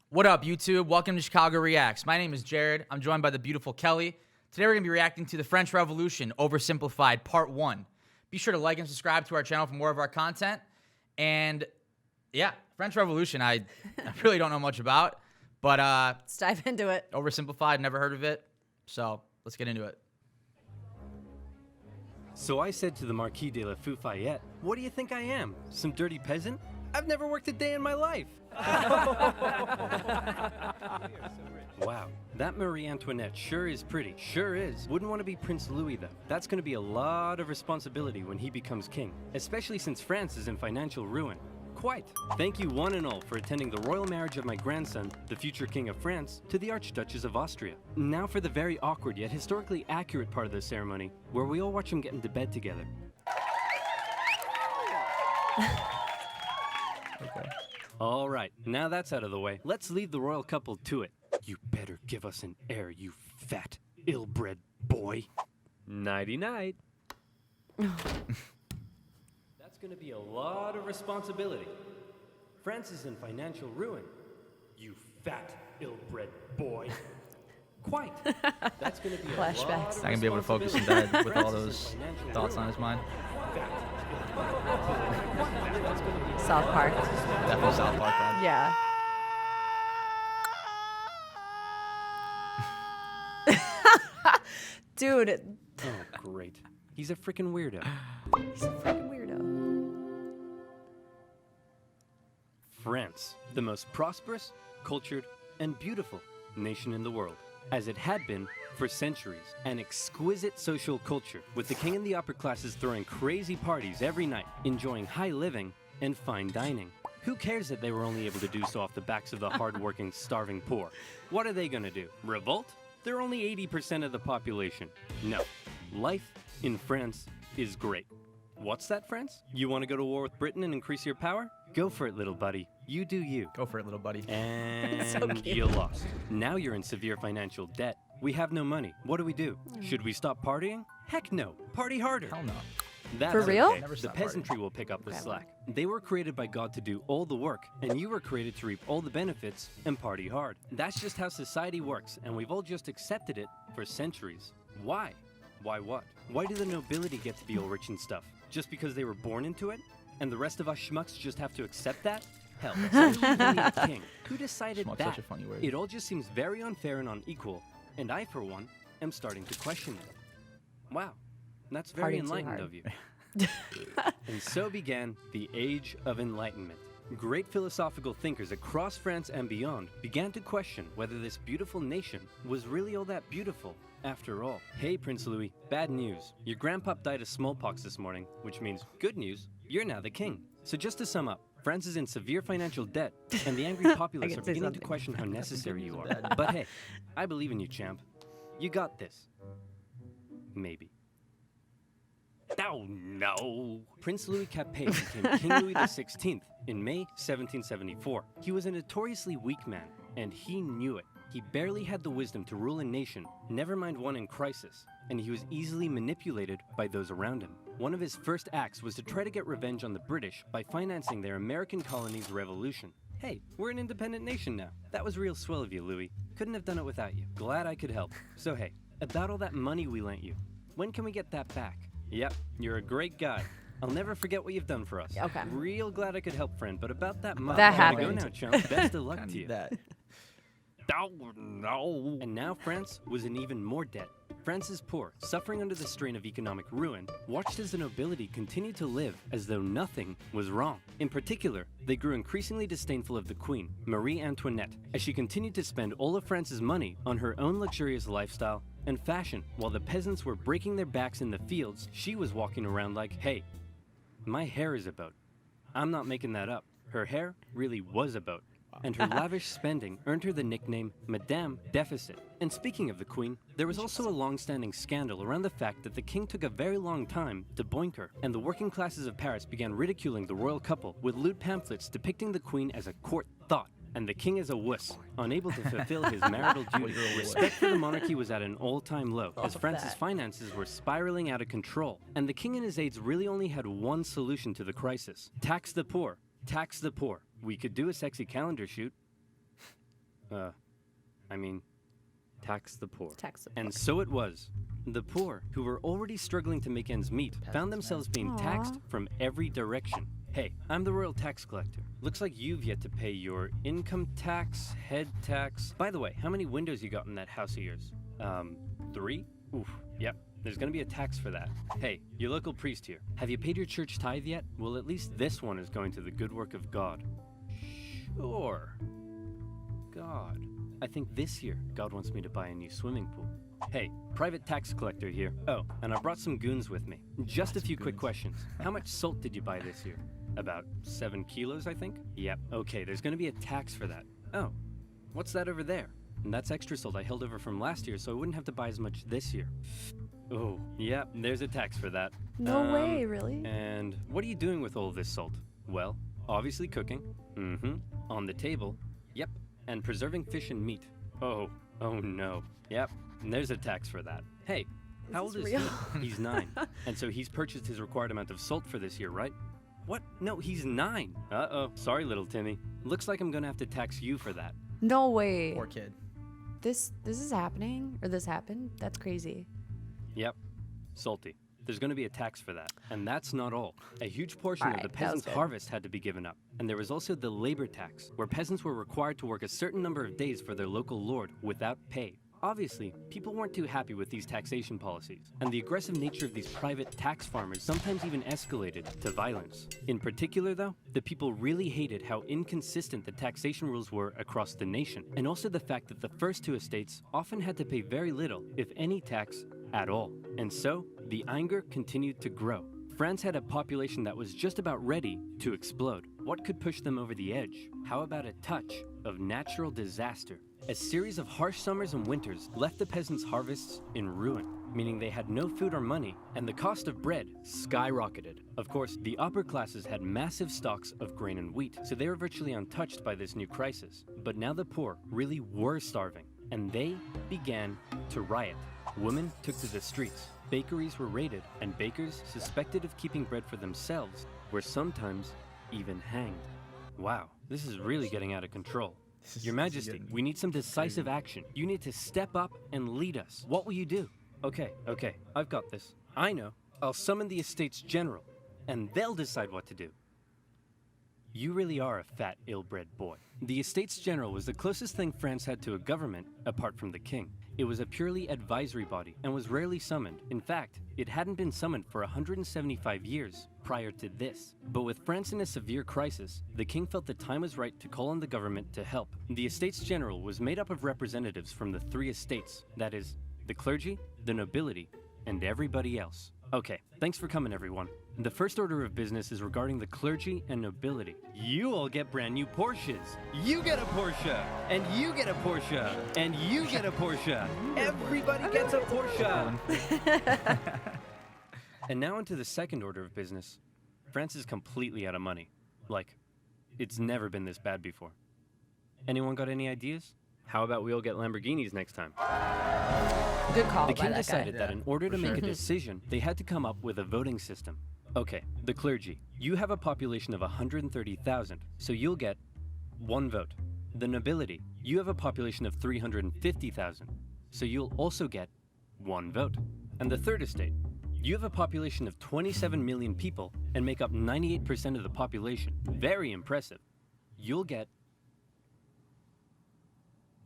What up, YouTube? Welcome to Chicago Reacts. My name is Jared. I'm joined by the beautiful Kelly. Today we're going to be reacting to the French Revolution, Oversimplified, Part 1. Be sure to like and subscribe to our channel for more of our content. And yeah, French Revolution, I really don't know much about, but let's dive into it. Oversimplified, never heard of it. So let's get into it. So I said to the Marquis de la Fufayette, "What do you think I am? Some dirty peasant? I've never worked a day in my life." Wow, that Marie Antoinette sure is pretty. Sure is. Wouldn't want to be Prince Louis though. That's going to be a lot of responsibility when he becomes king, especially since France is in financial ruin. Quite. Thank you one and all for attending the royal marriage of my grandson, the future King of France, to the Archduchess of Austria. Now for the very awkward yet historically accurate part of the ceremony, where we all watch them get into bed together. Okay. All right, now that's out of the way, let's leave the royal couple to it. You better give us an heir, you fat, ill-bred boy. Nighty-night. That's gonna be a lot of responsibility. France is in financial ruin. You fat, ill-bred boy. Quite. That's gonna be a lot of Flashbacks. Not going to be able to focus in bed with all those thoughts on his mind. South Park. Definitely South Park vibe. Yeah. Dude, Oh, great. He's a freaking weirdo. he's a freaking weirdo. France, the most prosperous, cultured, and beautiful nation in the world, as it had been for centuries. An exquisite social culture, with the king and the upper classes throwing crazy parties every night, enjoying high living and fine dining. Who cares that they were only able to do so off the backs of the hardworking, starving poor? What are they gonna do? Revolt? They're only 80% of the population. No. Life in France is great. What's that, France? You want to go to war with Britain and increase your power? Go for it, little buddy. You do you. Go for it, little buddy. And So cute. you lost. Now you're in severe financial debt. We have no money. What do? Should we stop partying? Heck no. Party harder. Hell no. That's For real? okay. Never The stop peasantry will pick up the Okay. slack. They were created by God to do all the work, and you were created to reap all the benefits and party hard. That's just how society works, and we've all just accepted it for centuries. Why? Why what? Why do the nobility get to be all rich and stuff? Just because they were born into it? And the rest of us schmucks just have to accept that? Hell, it's only a king. Who decided Schmuck's that? such a funny word. It all just seems very unfair and unequal, and I, for one, am starting to question it. Wow, that's very Partying too enlightened hard. of you. And so began the Age of Enlightenment. Great philosophical thinkers across France and beyond began to question whether this beautiful nation was really all that beautiful after all. Hey, Prince Louis, bad news. Your grandpa died of smallpox this morning, which means good news, you're now the king. So just to sum up, France is in severe financial debt, and the angry populace can are say beginning to something. question how necessary you are. bad. But hey, I believe in you, champ. You got this. Maybe. Oh no! Prince Louis Capet became King Louis XVI in May 1774. He was a notoriously weak man, and he knew it. He barely had the wisdom to rule a nation, never mind one in crisis, and he was easily manipulated by those around him. One of his first acts was to try to get revenge on the British by financing their American colony's revolution. Hey, we're an independent nation now. That was real swell of you, Louis. Couldn't have done it without you. Glad I could help. So hey, about all that money we lent you, when can we get that back? Yep, you're a great guy. I'll never forget what you've done for us. Okay. Real glad I could help, friend, but about that money. That Gotta go happened. now, chump. Best of luck Kinda to you. that. Oh no! And now France was in even more debt. France's poor, suffering under the strain of economic ruin, watched as the nobility continued to live as though nothing was wrong. In particular, they grew increasingly disdainful of the queen, Marie Antoinette, as she continued to spend all of France's money on her own luxurious lifestyle and fashion. While the peasants were breaking their backs in the fields, she was walking around like, hey, my hair is a boat. I'm not making that up. Her hair really was a boat. And her lavish spending earned her the nickname Madame Deficit. And speaking of the queen, there was also a long-standing scandal around the fact that the king took a very long time to boink her, and the working classes of Paris began ridiculing the royal couple with lewd pamphlets depicting the queen as a court thought, and the king as a wuss, unable to fulfill his marital duties. Respect for the monarchy was at an all-time low, as France's finances were spiraling out of control, and the king and his aides really only had one solution to the crisis: tax the poor. tax the poor. We could do a sexy calendar shoot. Tax the poor. Tax the And so it was. The poor, who were already struggling to make ends meet, found themselves being taxed from every direction. Hey, I'm the royal tax collector. Looks like you've yet to pay your income tax, head tax. By the way, how many windows you got in that house of yours? 3? Oof, yep. There's gonna be a tax for that. Hey, your local priest here. Have you paid your church tithe yet? Well, at least this one is going to the good work of God. Sure. God. I think this year, God wants me to buy a new swimming pool. Hey, private tax collector here. Oh, and I brought some goons with me. Just a few quick questions. How much salt did you buy this year? About 7 kilos, I think? Yep. Okay, there's gonna be a tax for that. Oh, what's that over there? And that's extra salt I held over from last year, so I wouldn't have to buy as much this year. Oh, yep, there's a tax for that. No way, really? And what are you doing with all this salt? Well, obviously cooking. On the table. Yep. And preserving fish and meat. Oh no. Yep. And there's a tax for that. Hey, how old is he? He's 9. And so he's purchased his required amount of salt for this year, right? What? No, he's 9. Uh-oh. Sorry, little Timmy. Looks like I'm gonna have to tax you for that. No way. Poor kid. This is happening? Or this happened? That's crazy. Yep. Salty. There's going to be a tax for that. And that's not all. A huge portion of Alright, the that was peasants' good. harvest had to be given up. And there was also the labor tax, where peasants were required to work a certain number of days for their local lord without pay. Obviously, people weren't too happy with these taxation policies, and the aggressive nature of these private tax farmers sometimes even escalated to violence. In particular, though, the people really hated how inconsistent the taxation rules were across the nation, and also the fact that the first 2 estates often had to pay very little, if any tax at all. And so, the anger continued to grow. France had a population that was just about ready to explode. What could push them over the edge? How about a touch of natural disaster? A series of harsh summers and winters left the peasants' harvests in ruin, meaning they had no food or money, and the cost of bread skyrocketed. Of course, the upper classes had massive stocks of grain and wheat, so they were virtually untouched by this new crisis. But now the poor really were starving, and they began to riot. Women took to the streets, bakeries were raided, and bakers suspected of keeping bread for themselves were sometimes even hanged. Wow, this is really getting out of control. Your Majesty, we need some decisive action. You need to step up and lead us. What will you do? Okay, I've got this. I know. I'll summon the Estates General, and they'll decide what to do. You really are a fat, ill-bred boy. The Estates General was the closest thing France had to a government, apart from the king. It was a purely advisory body, and was rarely summoned. In fact, it hadn't been summoned for 175 years prior to this. But with France in a severe crisis, the king felt the time was right to call on the government to help. The Estates General was made up of representatives from the 3 estates, that is, the clergy, the nobility, and everybody else. Okay, thanks for coming, everyone. The first order of business is regarding the clergy and nobility. You all get brand new Porsches. You get a Porsche, and you get a Porsche, and you get a Porsche. Everybody gets a Porsche. And now into the second order of business. France is completely out of money. Like, it's never been this bad before. Anyone got any ideas? How about we all get Lamborghinis next time? Good call The by king that decided guy. that in order to make a decision, they had to come up with a voting system. Okay, the clergy. You have a population of 130,000, so you'll get 1 vote. The nobility. You have a population of 350,000, so you'll also get 1 vote. And the third estate. You have a population of 27 million people and make up 98% of the population. Very impressive. You'll get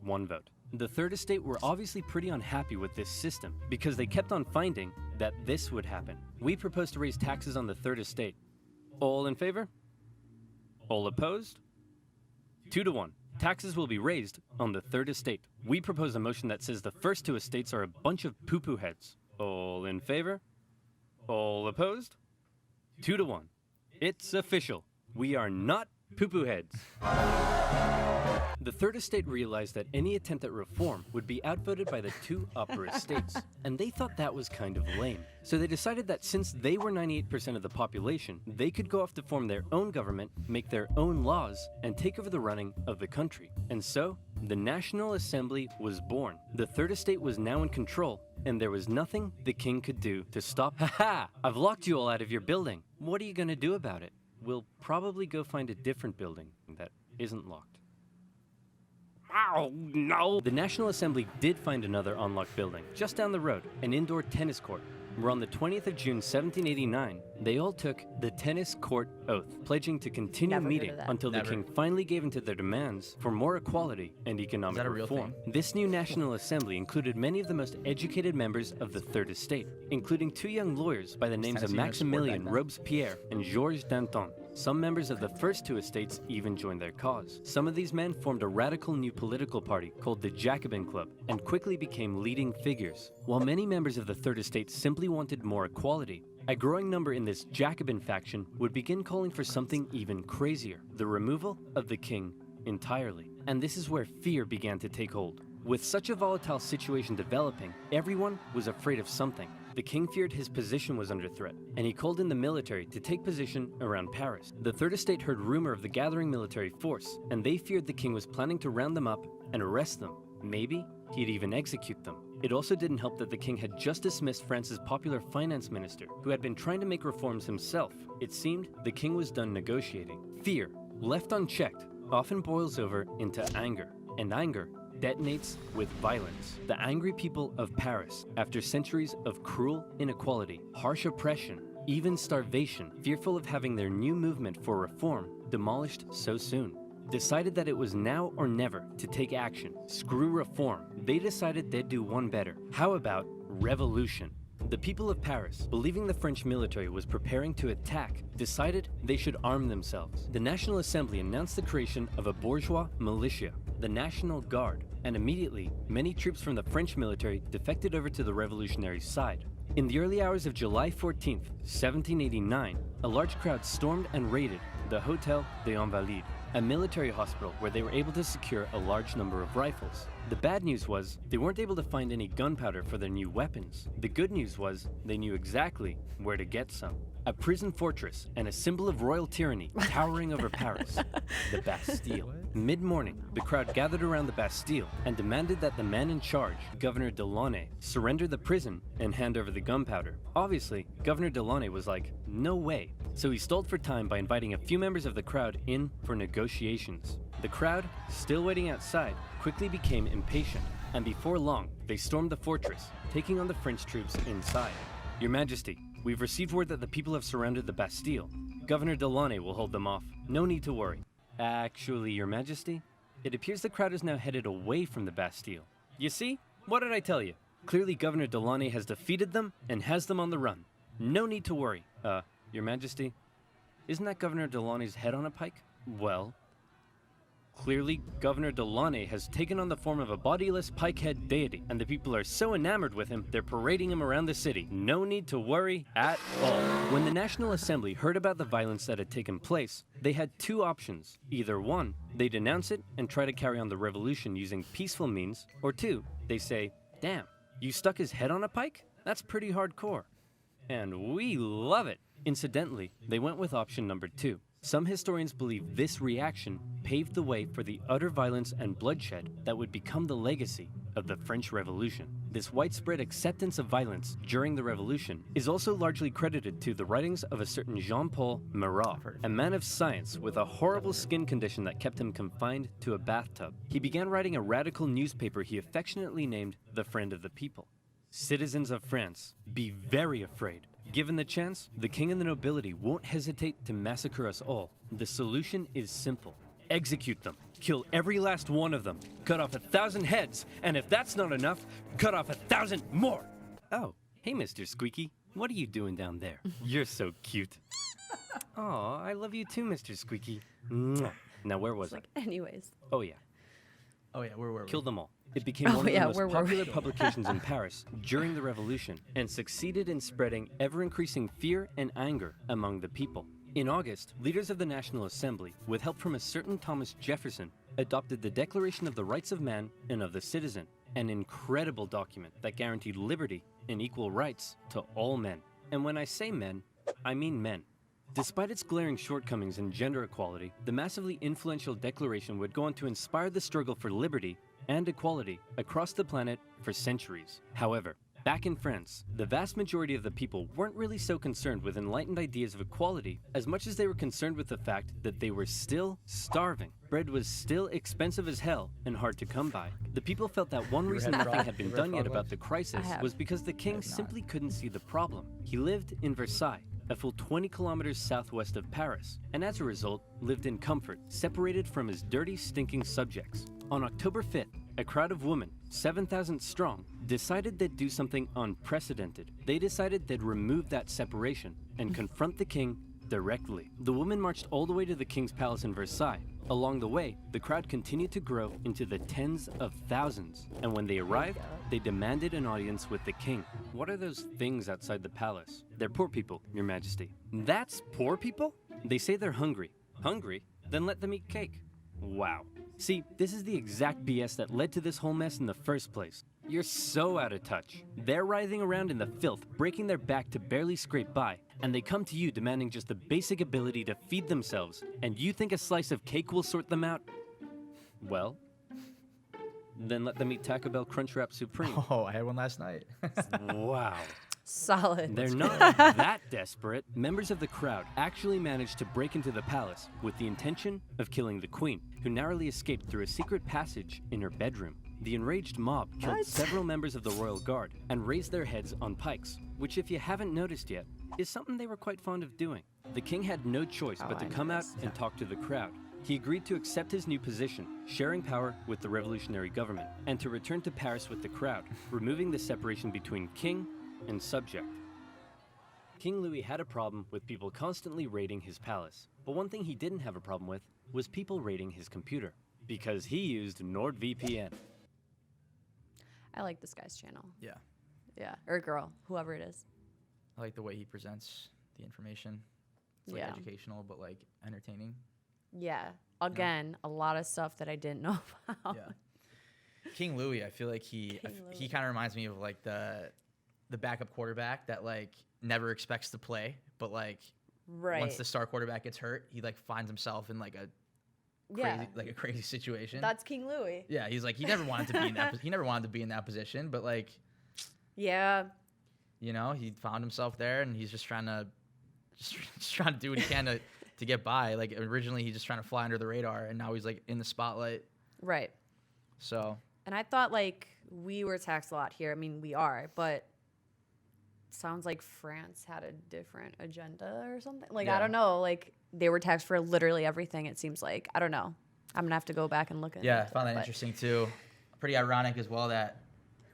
1 vote. The third estate were obviously pretty unhappy with this system because they kept on finding that this would happen. We propose to raise taxes on the third estate. All in favor? All opposed? 2 to 1. Taxes will be raised on the third estate. We propose a motion that says the first 2 estates are a bunch of poo-poo heads. All in favor? All opposed? 2 to 1. It's official. We are not poo-poo heads. The third estate realized that any attempt at reform would be outvoted by the 2 upper estates, and they thought that was kind of lame. So they decided that since they were 98% of the population, they could go off to form their own government, make their own laws, and take over the running of the country. And so, the National Assembly was born. The third estate was now in control, and there was nothing the king could do to stop. Ha! I've locked you all out of your building. What are you gonna do about it? we'll probably go find a different building that isn't locked. Oh, no! The National Assembly did find another unlocked building, just down the road, an indoor tennis court, where on the 20th of June 1789, they all took the tennis court oath, pledging to continue Never heard meeting of that. until Never. the king finally gave in to their demands for more equality and economic that a real reform. thing? This new National Assembly included many of the most educated members of the Third Estate, including two young lawyers by the names of Tennessee no sport Maximilien back then. Robespierre and Georges Danton. Some members of the first two estates even joined their cause. Some of these men formed a radical new political party called the Jacobin Club and quickly became leading figures. While many members of the Third Estate simply wanted more equality, a growing number in this Jacobin faction would begin calling for something even crazier, the removal of the king entirely. And this is where fear began to take hold. With such a volatile situation developing, everyone was afraid of something. The king feared his position was under threat, and he called in the military to take position around Paris. The Third Estate heard rumor of the gathering military force, and they feared the king was planning to round them up and arrest them. Maybe he'd even execute them. It also didn't help that the king had just dismissed France's popular finance minister, who had been trying to make reforms himself. It seemed the king was done negotiating. Fear, left unchecked, often boils over into anger, and anger detonates with violence. The angry people of Paris, after centuries of cruel inequality, harsh oppression, even starvation, fearful of having their new movement for reform demolished so soon, decided that it was now or never to take action. Screw reform. They decided they'd do one better. How about revolution? The people of Paris, believing the French military was preparing to attack, decided they should arm themselves. The National Assembly announced the creation of a bourgeois militia, the National Guard, and immediately, many troops from the French military defected over to the revolutionary side. In the early hours of July 14th, 1789, a large crowd stormed and raided the Hôtel des Invalides, a military hospital where they were able to secure a large number of rifles. The bad news was they weren't able to find any gunpowder for their new weapons. The good news was they knew exactly where to get some. A prison fortress and a symbol of royal tyranny towering over Paris, the Bastille. Mid-morning, the crowd gathered around the Bastille and demanded that the man in charge, Governor Delaunay, surrender the prison and hand over the gunpowder. Obviously, Governor Delaunay was like, no way. So he stalled for time by inviting a few members of the crowd in for negotiations. The crowd, still waiting outside, quickly became impatient, and before long, they stormed the fortress, taking on the French troops inside. Your Majesty, we've received word that the people have surrounded the Bastille. Governor Delaunay will hold them off. No need to worry. Actually, Your Majesty, it appears the crowd is now headed away from the Bastille. You see? What did I tell you? Clearly, Governor Delaunay has defeated them and has them on the run. No need to worry. Your Majesty, isn't that Governor Delaunay's head on a pike? Well, clearly, Governor Delaunay has taken on the form of a bodiless pike-head deity, and the people are so enamored with him, they're parading him around the city. No need to worry at all. When the National Assembly heard about the violence that had taken place, they had two options. Either one, they denounce it and try to carry on the revolution using peaceful means, or two, they say, damn, you stuck his head on a pike? That's pretty hardcore. And we love it. Incidentally, they went with option number two. Some historians believe this reaction paved the way for the utter violence and bloodshed that would become the legacy of the French Revolution. This widespread acceptance of violence during the Revolution is also largely credited to the writings of a certain Jean-Paul Marat, a man of science with a horrible skin condition that kept him confined to a bathtub. He began writing a radical newspaper he affectionately named The Friend of the People. Citizens of France, be very afraid. Given the chance, the king and the nobility won't hesitate to massacre us all. The solution is simple. Execute them. Kill every last one of them. Cut off 1,000 heads, and if that's not enough, cut off 1,000 more. Oh, hey, Mr. Squeaky. What are you doing down there? You're so cute. Aw, I love you too, Mr. Squeaky. Mwah. Now, where was I? Anyways. Oh, yeah. Oh yeah, where were we? Kill them all. It became one of the most where were popular we? publications in Paris during the Revolution and succeeded in spreading ever-increasing fear and anger among the people. In August, leaders of the National Assembly, with help from a certain Thomas Jefferson, adopted the Declaration of the Rights of Man and of the Citizen, an incredible document that guaranteed liberty and equal rights to all men. And when I say men, I mean men. Despite its glaring shortcomings in gender equality, the massively influential declaration would go on to inspire the struggle for liberty and equality across the planet for centuries. However, Back in France, the vast majority of the people weren't really so concerned with enlightened ideas of equality as much as they were concerned with the fact that they were still starving. Bread was still expensive as hell and hard to come by. The people felt that one reason nothing had been done yet about the crisis was because the king simply couldn't see the problem. He lived in Versailles, a full 20 kilometers southwest of Paris, and as a result, lived in comfort, separated from his dirty, stinking subjects. On October 5th, a crowd of women, 7,000 strong, decided they'd do something unprecedented. They decided they'd remove that separation and confront the king directly. The women marched all the way to the king's palace in Versailles. Along the way, the crowd continued to grow into the tens of thousands, and when they arrived, they demanded an audience with the king. What are those things outside the palace? They're poor people, Your Majesty. That's poor people? They say they're hungry. Hungry? Then let them eat cake. Wow. See, this is the exact BS that led to this whole mess in the first place. You're so out of touch. They're writhing around in the filth, breaking their back to barely scrape by, and they come to you demanding just the basic ability to feed themselves, and you think a slice of cake will sort them out? Well, then let them eat Taco Bell Crunchwrap Supreme. Oh, I had one last night. Wow. Solid. They're not that desperate. Members of the crowd actually managed to break into the palace with the intention of killing the queen, who narrowly escaped through a secret passage in her bedroom. The enraged mob killed several members of the royal guard and raised their heads on pikes, which, if you haven't noticed yet, is something they were quite fond of doing. The king had no choice but to come out and talk to the crowd. He agreed to accept his new position, sharing power with the revolutionary government, and to return to Paris with the crowd, removing the separation between king and subject. King Louis had a problem with people constantly raiding his palace, but one thing he didn't have a problem with was people raiding his computer, because he used NordVPN. I like this guy's channel. Yeah. Yeah. Or girl, whoever it is. I like the way he presents the information. It's like educational, but like entertaining. Yeah. Again, a lot of stuff that I didn't know about. Yeah. King Louis, I feel like he kind of reminds me of like the backup quarterback that like never expects to play, but like once the star quarterback gets hurt, he like finds himself in like a crazy situation. That's King Louis. Yeah, he's like he never wanted to be in that he never wanted to be in that position, but like yeah, you know, he found himself there and he's just trying to do what he can to get by. Like originally he's just trying to fly under the radar and now he's like in the spotlight. Right. So, and I thought like we were taxed a lot here. I mean, we are, but sounds like France had a different agenda or something. Like, I don't know. Like, they were taxed for literally everything, it seems like. I don't know. I'm going to have to go back and look at it. Yeah, I found that interesting, too. Pretty ironic as well that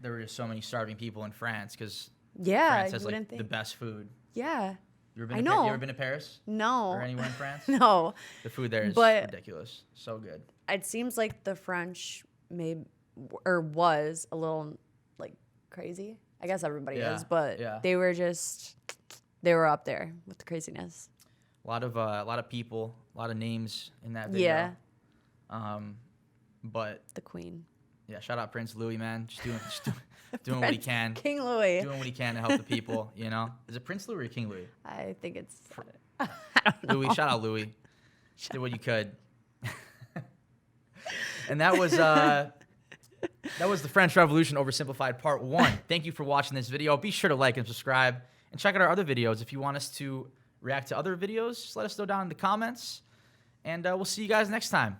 there were just so many starving people in France because France has, like, the best food. Yeah. You ever been I know. You ever been to Paris? No. Or anywhere in France? No. The food there is ridiculous. So good. It seems like the French was a little, like, crazy. I guess everybody is, but they were up there with the craziness. A lot of people, a lot of names in that video. Yeah. But the Queen. Yeah, shout out Prince Louis, man. Just doing what he can. King Louis. Doing what he can to help the people, you know? Is it Prince Louis or King Louis? I think it's Louis, shout out Louis. Did what you could. And that was the French Revolution Oversimplified Part 1. Thank you for watching this video. Be sure to like and subscribe. And check out our other videos. If you want us to react to other videos, just let us know down in the comments. And we'll see you guys next time.